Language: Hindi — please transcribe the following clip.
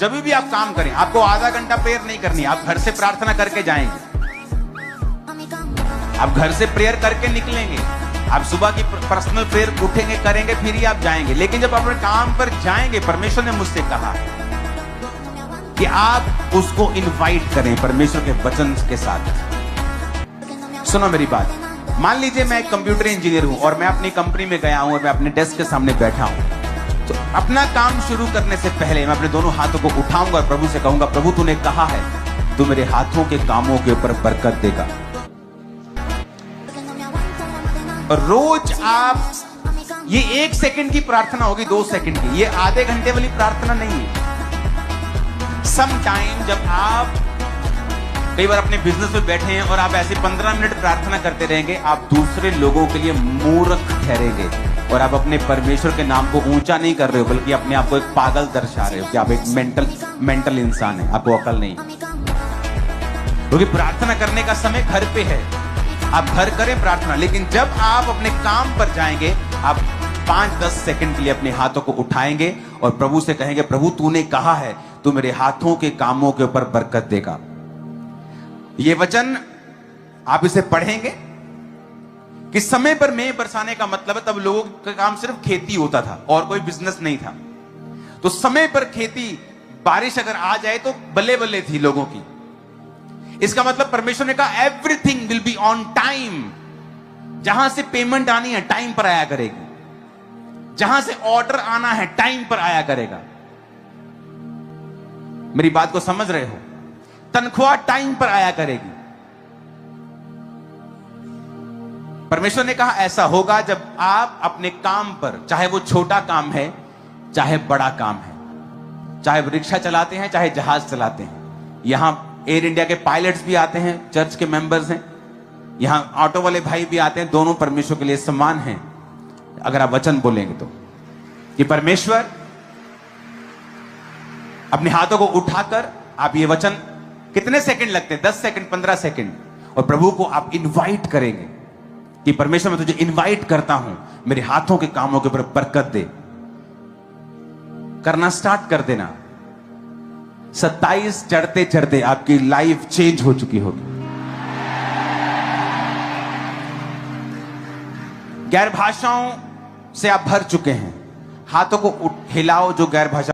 जब भी आप काम करें, आपको आधा घंटा प्रेयर नहीं करनी, आप घर से प्रार्थना करके जाएंगे, आप घर से प्रेयर करके निकलेंगे, आप सुबह की पर्सनल प्रेयर उठेंगे करेंगे, फिर ही आप जाएंगे। लेकिन जब अपने काम पर जाएंगे, परमेश्वर ने मुझसे कहा कि आप उसको इनवाइट करें परमेश्वर के वचन के साथ। सुनो मेरी बात, मान लीजिए मैं एक कंप्यूटर इंजीनियर हूं और मैं अपनी कंपनी में गया हूं और मैं अपने डेस्क के सामने बैठा हूं, तो अपना काम शुरू करने से पहले मैं अपने दोनों हाथों को उठाऊंगा और प्रभु से कहूंगा, प्रभु तूने कहा है तू मेरे हाथों के कामों के ऊपर बरकत देगा। और रोज आप, ये 1 सेकंड की प्रार्थना होगी, 2 सेकंड की, ये आधे घंटे वाली प्रार्थना नहीं है। सम टाइम जब आप कई बार अपने बिजनेस में बैठे हैं और आप ऐसे 15 मिनट प्रार्थना करते रहेंगे, आप दूसरे लोगों के लिए मूर्ख ठहरेंगे और आप अपने परमेश्वर के नाम को ऊंचा नहीं कर रहे हो, बल्कि अपने आप को एक पागल दर्शा रहे हो कि आप एक मेंटल इंसान है, आपको अकल नहीं। क्योंकि प्रार्थना करने का समय घर पे है, आप घर करें प्रार्थना, लेकिन जब आप अपने काम पर जाएंगे, आप 5-10 सेकंड के लिए अपने हाथों को उठाएंगे और प्रभु से कहेंगे, प्रभु तूने कहा है तू मेरे हाथों के कामों के ऊपर बरकत देगा। ये वचन आप इसे पढ़ेंगे कि समय पर मेघ बरसाने का मतलब है, तब लोगों का काम सिर्फ खेती होता था और कोई बिजनेस नहीं था। तो समय पर खेती, बारिश अगर आ जाए तो बल्ले बल्ले थी लोगों की। इसका मतलब परमेश्वर ने कहा everything will be on time. जहां से पेमेंट आनी है टाइम पर आया करेगी, जहां से ऑर्डर आना है टाइम पर आया करेगा। मेरी बात को समझ रहे हो? तनख्वाह टाइम पर आया करेगी। परमेश्वर ने कहा ऐसा होगा जब आप अपने काम पर, चाहे वो छोटा काम है चाहे बड़ा काम है, चाहे रिक्शा चलाते हैं चाहे जहाज चलाते हैं, यहां एयर इंडिया के पायलट्स भी आते हैं, चर्च के मेंबर्स हैं, यहां ऑटो वाले भाई भी आते हैं, दोनों परमेश्वर के लिए समान हैं अगर आप वचन बोलेंगे तो। कि परमेश्वर, अपने हाथों को उठाकर आप ये वचन, कितने सेकंड लगते हैं? 10 सेकंड, 15 सेकंड, और प्रभु को आप इनवाइट करेंगे कि परमेश्वर मैं तुझे इनवाइट करता हूं, मेरे हाथों के कामों के ऊपर बरकत दे। करना स्टार्ट कर देना। 27 चढ़ते चढ़ते आपकी लाइफ चेंज हो चुकी होगी। गैर भाषाओं से आप भर चुके हैं, हाथों को हिलाओ जो गैर भाषा